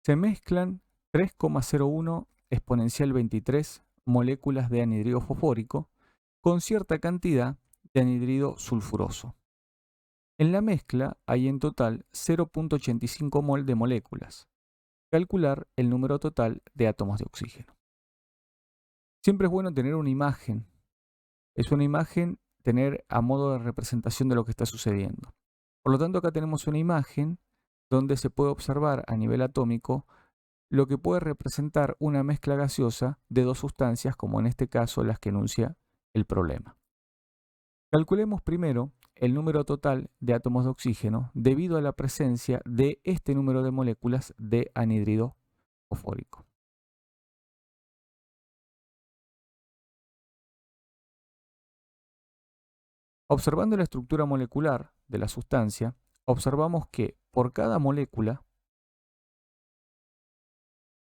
Se mezclan 3,01 exponencial 23 moléculas de anhidrido fosfórico con cierta cantidad de anhidrido sulfuroso. En la mezcla hay en total 0,85 mol de moléculas. Calcular el número total de átomos de oxígeno. Siempre es bueno tener una imagen. Es una imagen tener a modo de representación de lo que está sucediendo. Por lo tanto, acá tenemos una imagen donde se puede observar a nivel atómico lo que puede representar una mezcla gaseosa de dos sustancias, como en este caso las que enuncia el problema. Calculemos primero el número total de átomos de oxígeno debido a la presencia de este número de moléculas de anhidrido fosfórico. Observando la estructura molecular de la sustancia, observamos que por cada molécula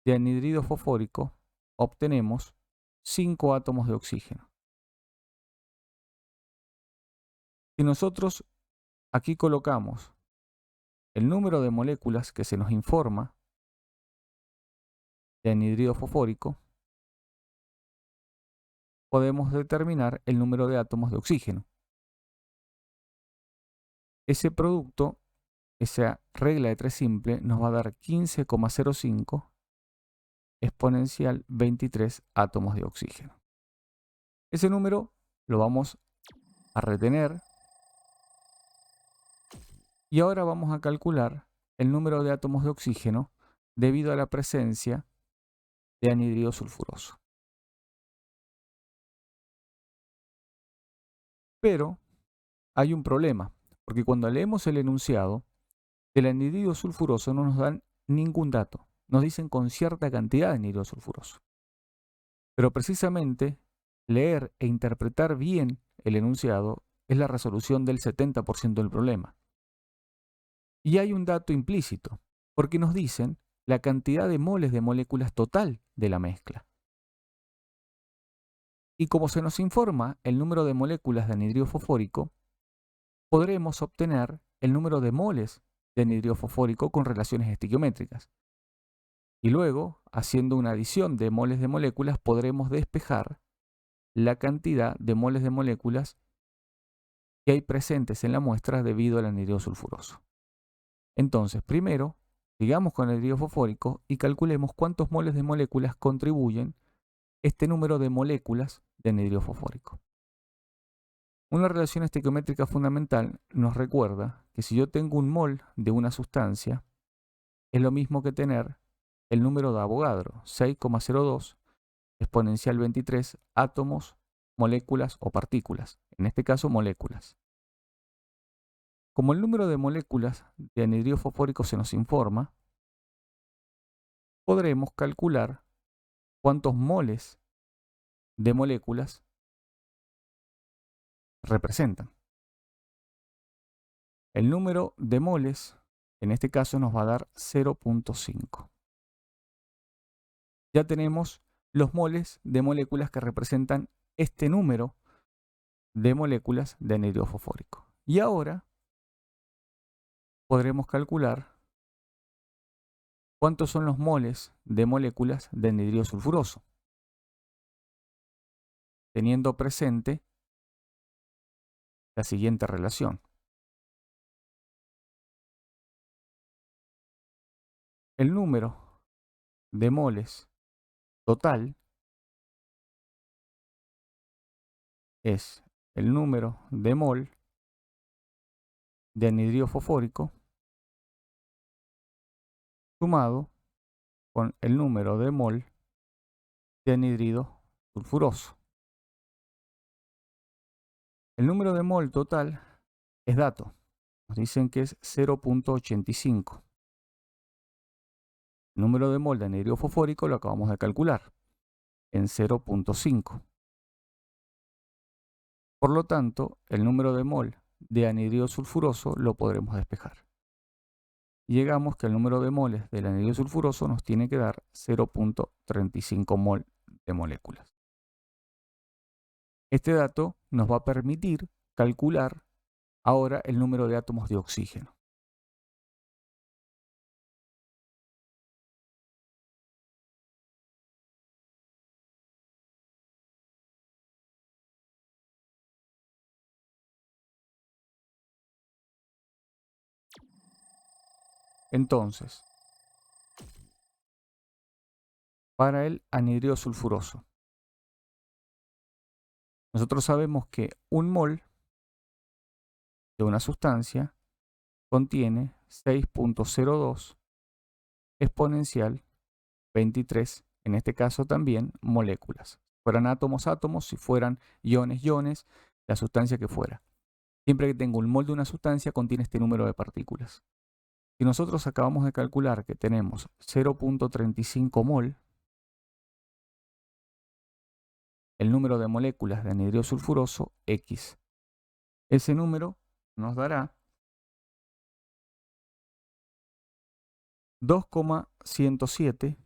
de anhidrido fosfórico obtenemos 5 átomos de oxígeno. Si nosotros aquí colocamos el número de moléculas que se nos informa de anhidrido fosfórico, podemos determinar el número de átomos de oxígeno. Ese producto, esa regla de 3 simple, nos va a dar 15,05 exponencial 23 átomos de oxígeno. Ese número lo vamos a retener y ahora vamos a calcular el número de átomos de oxígeno debido a la presencia de anhidrido sulfuroso. Pero hay un problema, porque cuando leemos el enunciado, del anhidrido sulfuroso no nos dan ningún dato. Nos dicen con cierta cantidad de anhidrido sulfuroso. Pero precisamente leer e interpretar bien el enunciado es la resolución del 70% del problema. Y hay un dato implícito, porque nos dicen la cantidad de moles de moléculas total de la mezcla. Y como se nos informa el número de moléculas de anhidrido fosfórico, podremos obtener el número de moles de anhidrido fosfórico con relaciones estequiométricas. Y luego, haciendo una adición de moles de moléculas, podremos despejar la cantidad de moles de moléculas que hay presentes en la muestra debido al anhidrido sulfuroso. Entonces, primero, sigamos con el anhidrido fosfórico y calculemos cuántos moles de moléculas contribuyen este número de moléculas de anhidrido fosfórico. Una relación estequiométrica fundamental nos recuerda que si yo tengo un mol de una sustancia, es lo mismo que tener el número de Avogadro, 6,02 exponencial 23 átomos, moléculas o partículas, en este caso moléculas. Como el número de moléculas de anhidrido fosfórico se nos informa, podremos calcular cuántos moles de moléculas representan. El número de moles, en este caso, nos va a dar 0,5. Ya tenemos los moles de moléculas que representan este número de moléculas de anhidrido fosfórico. Y ahora podremos calcular cuántos son los moles de moléculas de anhidrido sulfuroso, teniendo presente la siguiente relación. El número de moles total es el número de mol de anhidrido fosfórico sumado con el número de mol de anhidrido sulfuroso. El número de mol total es dato. Nos dicen que es 0,85. El número de mol de anhidrido fosfórico lo acabamos de calcular en 0,5. Por lo tanto, el número de mol de anhidrido sulfuroso lo podremos despejar. Y llegamos que el número de moles del anhidrido sulfuroso nos tiene que dar 0,35 mol de moléculas. Este dato nos va a permitir calcular ahora el número de átomos de oxígeno. Entonces, para el anhidrido sulfuroso, nosotros sabemos que un mol de una sustancia contiene 6.02 exponencial 23, en este caso también moléculas. Si fueran átomos, átomos, si fueran iones, iones, la sustancia que fuera. Siempre que tenga un mol de una sustancia contiene este número de partículas. Si nosotros acabamos de calcular que tenemos 0.35 mol, el número de moléculas de anhidrido sulfuroso X. Ese número nos dará 2,107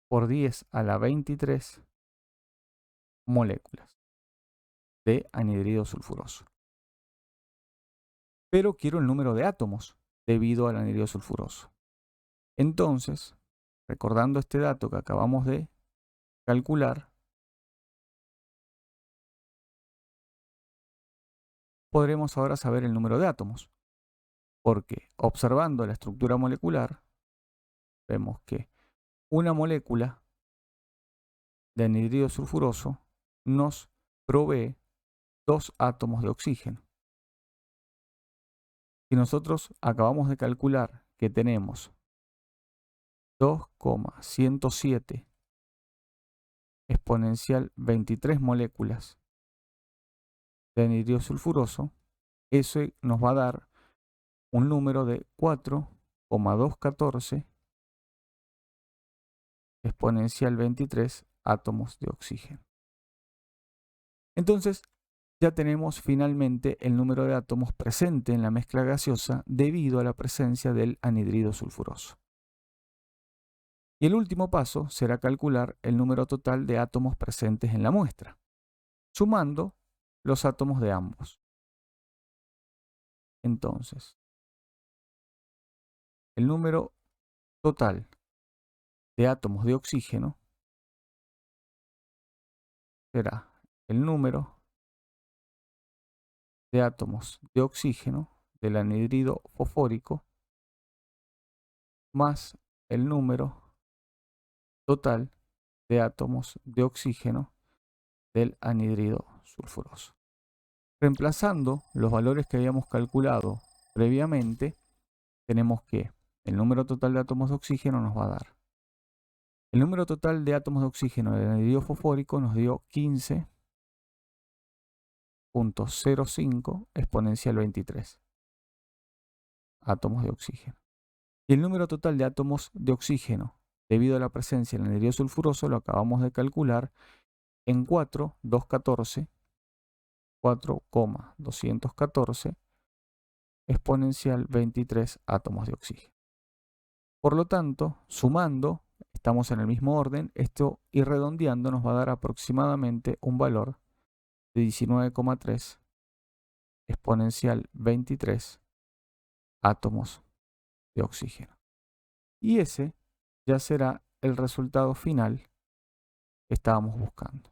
por 10 a la 23 moléculas de anhidrido sulfuroso. Pero quiero el número de átomos debido al anhidrido sulfuroso. Entonces, recordando este dato que acabamos de calcular, podremos ahora saber el número de átomos, porque observando la estructura molecular, vemos que una molécula de anhidrido sulfuroso nos provee 2 átomos de oxígeno. Si nosotros acabamos de calcular que tenemos 2,107 exponencial 23 moléculas de anhidrido sulfuroso, eso nos va a dar un número de 4,214 exponencial 23 átomos de oxígeno. Entonces, ya tenemos finalmente el número de átomos presente en la mezcla gaseosa debido a la presencia del anhidrido sulfuroso. Y el último paso será calcular el número total de átomos presentes en la muestra, sumando los átomos de ambos. Entonces, el número total de átomos de oxígeno será el número de átomos de oxígeno del anhidrido fosfórico más el número total de átomos de oxígeno del anhidrido sulfuroso. Reemplazando los valores que habíamos calculado previamente, tenemos que el número total de átomos de oxígeno nos va a dar. El número total de átomos de oxígeno del anhidrido fosfórico nos dio 15.05 exponencial 23 átomos de oxígeno. Y el número total de átomos de oxígeno debido a la presencia del anhidrido sulfuroso lo acabamos de calcular en 4,214 exponencial 23 átomos de oxígeno. Por lo tanto, sumando, estamos en el mismo orden, esto y redondeando nos va a dar aproximadamente un valor de 19,3 exponencial 23 átomos de oxígeno. Y ese ya será el resultado final que estábamos buscando.